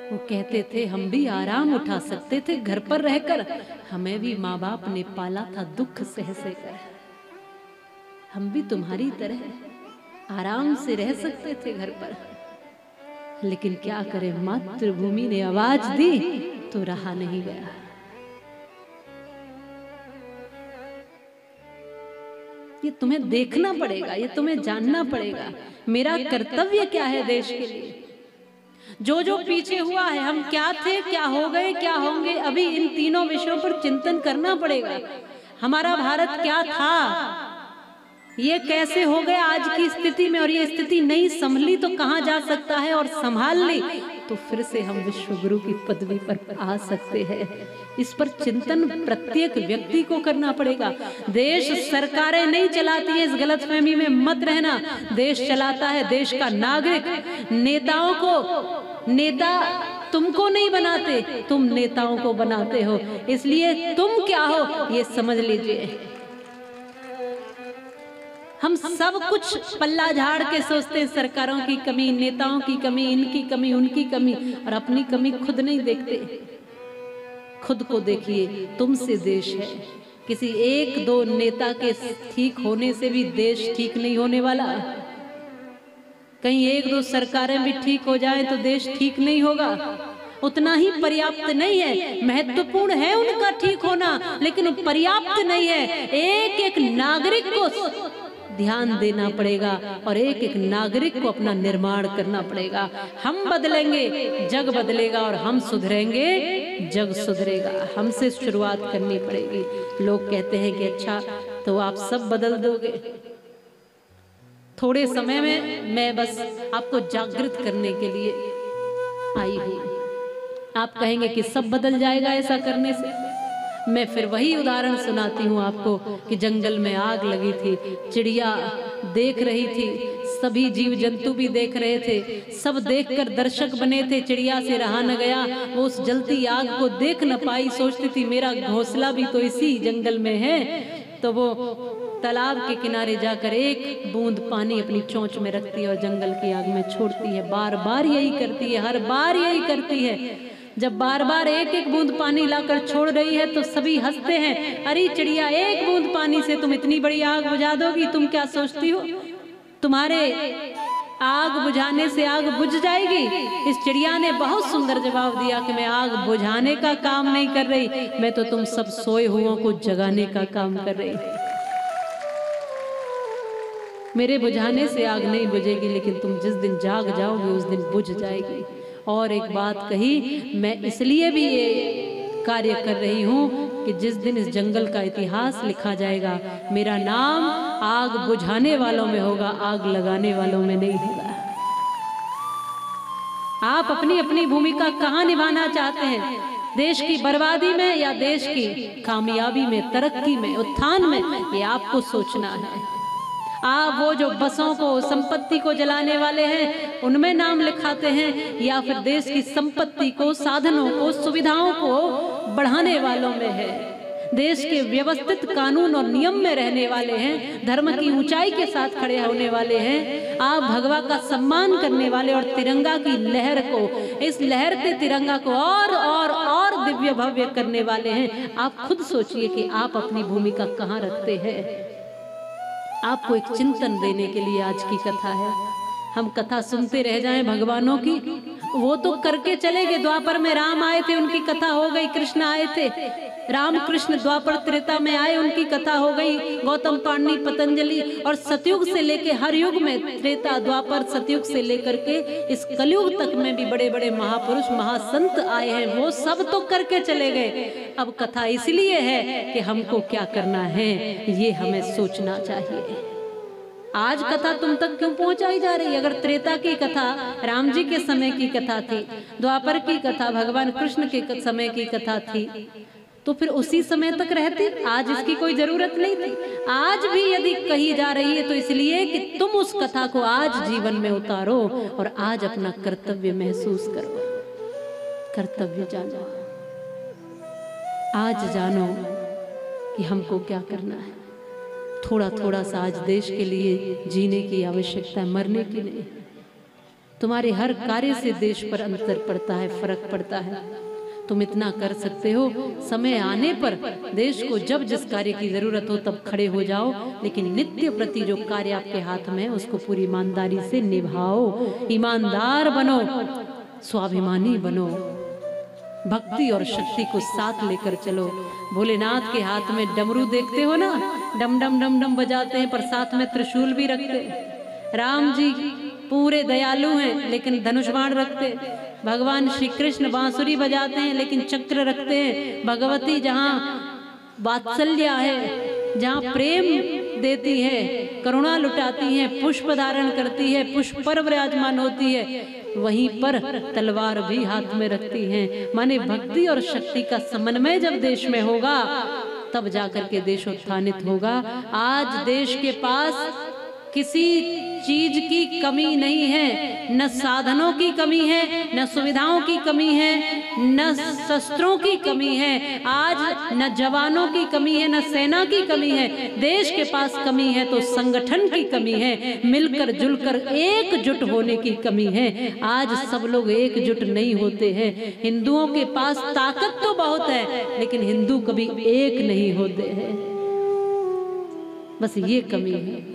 वो कहते थे हम भी आराम उठा सकते थे घर पर रहकर, हमें भी माँ बाप ने पाला था दुख सह कर। हम भी तुम्हारी तरह आराम से रह सकते थे घर पर, लेकिन क्या करें, मातृभूमि ने आवाज दी तो रहा नहीं गया। ये तुम्हें देखना पड़ेगा, ये तुम्हें जानना पड़ेगा, मेरा कर्तव्य क्या है देश के लिए। जो जो पीछे हुआ है, हम क्या थे, क्या हो गए, क्या होंगे, अभी इन तीनों विषयों पर चिंतन करना पड़ेगा। हमारा भारत क्या था, ये कैसे हो गया आज की स्थिति में, और ये स्थिति नहीं संभली तो कहां जा सकता है, और संभाल ली तो फिर से हम विश्व गुरु की पदवी पर आ सकते हैं। इस पर चिंतन प्रत्येक व्यक्ति को करना पड़ेगा। देश सरकारें नहीं चलाती है, इस गलतफहमी में मत रहना। देश चलाता है देश का नागरिक। नेताओं को नेता तुमको नहीं बनाते, तुम नेताओं को बनाते हो, इसलिए तुम क्या हो ये समझ लीजिए। हम सब कुछ पल्ला झाड़ के सोचते हैं, सरकारों की कमी, नेताओं की कमी, इनकी कमी, उनकी कमी, और अपनी कमी खुद नहीं देखते। खुद को देखिए, तुमसे देश है। किसी एक दो नेता के ठीक होने से भी देश ठीक नहीं होने वाला। कहीं एक दो सरकारें भी ठीक हो जाए तो देश ठीक नहीं होगा। उतना ही पर्याप्त नहीं है, महत्वपूर्ण है उनका ठीक होना, लेकिन पर्याप्त नहीं है। एक एक नागरिक को ध्यान देना पड़ेगा और एक एक नागरिक को अपना निर्माण करना पड़ेगा। हम बदलेंगे जग बदलेगा, और हम सुधरेंगे जग सुधरेगा। हमसे शुरुआत करनी पड़ेगी। लोग कहते हैं कि अच्छा तो आप सब बदल दोगे। थोड़े समय में मैं बस आपको जागृत करने के लिए आई हूँ। आप कहेंगे कि सब बदल जाएगा ऐसा करने से। मैं फिर वही उदाहरण सुनाती हूँ आपको कि जंगल में आग लगी थी, चिड़िया देख रही थी, सभी जीव जंतु भी देख रहे थे, सब देखकर दर्शक बने थे। चिड़िया से रहा न गया, वो उस जलती आग को देख न पाई, सोचती थी मेरा घोंसला भी तो इसी जंगल में है। तो वो तालाब के किनारे जाकर एक बूंद पानी अपनी चोंच में रखती है और जंगल की आग में छोड़ती है। बार बार यही करती है, हर बार यही करती है। जब बार बार एक एक बूंद पानी लाकर छोड़ रही है तो सभी हंसते हैं, अरे चिड़िया एक बूंद पानी से तुम इतनी बड़ी आग बुझा दोगी, तुम क्या सोचती हो तुम्हारे आग बुझाने से आग बुझ जाएगी। इस चिड़िया ने बहुत सुंदर जवाब दिया कि मैं आग बुझाने का काम नहीं कर रही, मैं तो तुम सब सोए हुओं को जगाने का काम कर रही। मेरे बुझाने से आग नहीं बुझेगी, लेकिन तुम जिस दिन जाग जाओगे उस दिन बुझ जाएगी। और एक बात कही, मैं इसलिए भी ये कार्य कर रही हूँ कि जिस दिन इस जंगल का इतिहास लिखा जाएगा, मेरा नाम आग बुझाने वालों में होगा, आग लगाने वालों में नहीं होगा। आप अपनी अपनी भूमिका कहाँ निभाना चाहते हैं? देश की बर्बादी में या देश की कामयाबी में, तरक्की में, उत्थान में, ये आपको सोचना है। आप वो जो बसों को, संपत्ति को जलाने वाले हैं उनमें नाम लिखाते हैं, या फिर देश की संपत्ति को, साधनों को, सुविधाओं को बढ़ाने वालों में है। देश के व्यवस्थित कानून और नियम में रहने वाले हैं, धर्म की ऊंचाई के साथ खड़े होने वाले हैं। आप भगवा का सम्मान करने वाले और तिरंगा की लहर को, इस लहरते तिरंगा को और दिव्य भव्य करने वाले हैं। आप खुद सोचिए कि आप अपनी भूमिका कहाँ रखते हैं। आपको एक चिंतन देने के लिए आज की कथा है। हम कथा सुनते रह जाएं भगवानों की, वो तो करके चले गए। द्वापर में राम आए थे, उनकी कथा हो गई। कृष्ण आए थे, राम कृष्ण द्वापर त्रेता में आए, उनकी कथा हो गई। गौतम, पाणिनि, पतंजलि, और सतयुग से लेके हर युग में, त्रेता, द्वापर, सतयुग से लेकर के इस कलयुग तक में भी बड़े बड़े महापुरुष, महासंत आए हैं। वो सब तो करके चले गए। अब कथा इसलिए है कि हमको क्या करना है ये हमें सोचना चाहिए। आज कथा तुम तक क्यों पहुंचाई जा रही है? अगर त्रेता की कथा राम जी के समय की कथा थी, द्वापर की कथा भगवान कृष्ण के समय की कथा थी, तो फिर उसी समय तक रहती। आज इसकी कोई जरूरत नहीं थी। आज भी यदि कही जा रही है तो इसलिए कि तुम उस कथा को आज जीवन में उतारो और आज अपना कर्तव्य महसूस करो। कर्तव्य जानो, आज जानो कि हमको क्या करना है। थोड़ा थोड़ा सा आज देश के लिए जीने की आवश्यकता है, मरने की नहीं। तुम्हारे हर कार्य से देश पर अंतर पड़ता है, फर्क पड़ता है। तुम इतना कर सकते हो, समय आने पर देश को जब जिस कार्य की जरूरत हो तब खड़े हो जाओ, लेकिन नित्य प्रति जो कार्य आपके हाथ में है उसको पूरी ईमानदारी से निभाओ। ईमानदार बनो, स्वाभिमानी बनो, भक्ति और शक्ति को साथ लेकर चलो। भोलेनाथ के हाथ में डमरू देखते हो ना, डम डम डम डम बजाते हैं, पर साथ में त्रिशूल भी रखते। राम जी पूरे दयालु हैं लेकिन धनुष बाण रखते। भगवान श्री कृष्ण बांसुरी बजाते हैं लेकिन चक्र रखते हैं। भगवती जहाँ वात्सल्य है, जहाँ प्रेम देती है, करुणा लुटाती है, पुष्प धारण करती है, पुष्प पर विराजमान होती है, वहीं पर तलवार भी हाथ में रखती हैं। माने भक्ति और शक्ति का समन्वय जब देश में होगा तब जाकर के देश उत्थानित होगा। आज देश के पास किसी चीज की कमी नहीं है, न साधनों की कमी है, न सुविधाओं की कमी है, न शस्त्रों की कमी है, आज न जवानों की कमी है, न सेना की कमी है। देश के पास कमी है तो संगठन की कमी है, मिलकर जुलकर एकजुट होने की कमी है। आज सब लोग एकजुट नहीं होते हैं। हिंदुओं के पास ताकत तो बहुत है लेकिन हिंदू कभी एक नहीं होते हैं, बस ये कमी है।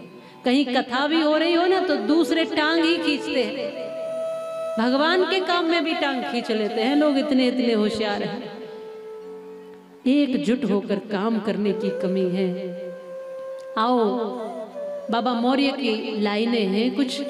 कहीं कथा भी हो रही हो ना तो दूसरे टांग ही खींचते हैं। भगवान के काम में भी टांग खींच लेते हैं लोग, इतने इतने होशियार हैं। एकजुट होकर काम करने की कमी है। आओ, बाबा मौर्य की लाइनें हैं कुछ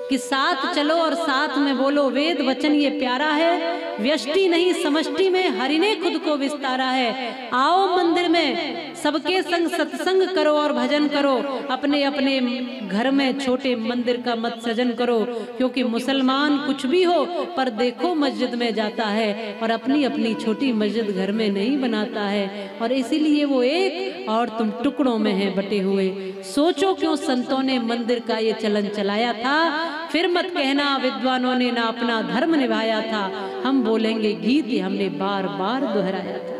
कि साथ चलो और साथ में बोलो, वेद वचन ये प्यारा है, व्यष्टि नहीं समष्टि में हरि ने खुद को विस्तारा है। आओ मंदिर में सबके संग सत्संग करो और भजन करो, अपने अपने घर में छोटे मंदिर का मत सृजन करो, क्योंकि मुसलमान कुछ भी हो पर देखो मस्जिद में जाता है और अपनी अपनी छोटी मस्जिद घर में नहीं बनाता है, और इसीलिए वो एक और तुम टुकड़ों में हैं बटे हुए। सोचो क्यों संतों ने मंदिर का ये चलन चलाया था, फिर मत कहना विद्वानों ने ना अपना धर्म निभाया था। हम बोलेंगे गीत ये हमने बार बार दोहराया था।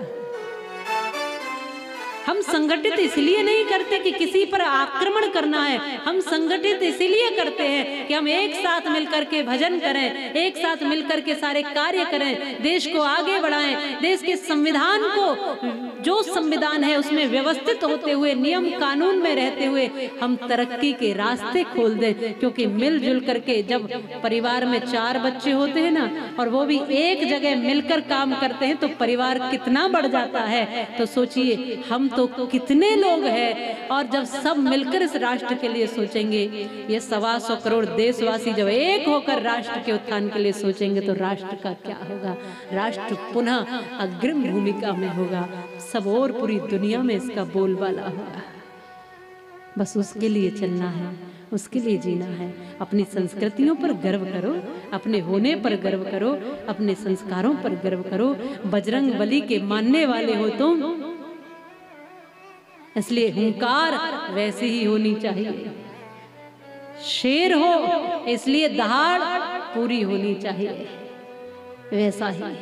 हम संगठित इसलिए नहीं करते कि किसी पर आक्रमण करना है, हम संगठित इसलिए करते हैं कि हम एक साथ मिलकर के भजन करें, एक साथ मिलकर के सारे कार्य करें, देश को आगे बढ़ाएं, देश के संविधान को, जो संविधान है उसमें व्यवस्थित होते हुए, नियम कानून में रहते हुए हम तरक्की के रास्ते खोल दें। क्योंकि मिलजुल करके जब परिवार में 4 बच्चे होते हैं ना, और वो भी एक जगह मिलकर काम करते हैं तो परिवार कितना बढ़ जाता है। तो सोचिए हम तो कितने लोग हैं, और जब सब मिलकर इस राष्ट्र के लिए सोचेंगे, ये 125 करोड़ देशवासी जब एक होकर राष्ट्र के उत्थान के लिए सोचेंगे तो राष्ट्र का क्या होगा। राष्ट्र पुनः अग्रिम भूमिका में होगा, सब और पूरी दुनिया में इसका बोलबाला होगा। बस उसके लिए चलना है, उसके लिए जीना है। अपनी संस्कृतियों पर गर्व करो, अपने होने पर गर्व करो, अपने संस्कारों पर गर्व करो। बजरंग बली के मानने वाले हो तुम, इसलिए हुंकार वैसी ही होनी चाहिए। शेर हो इसलिए दहाड़ पूरी होनी चाहिए, वैसा ही।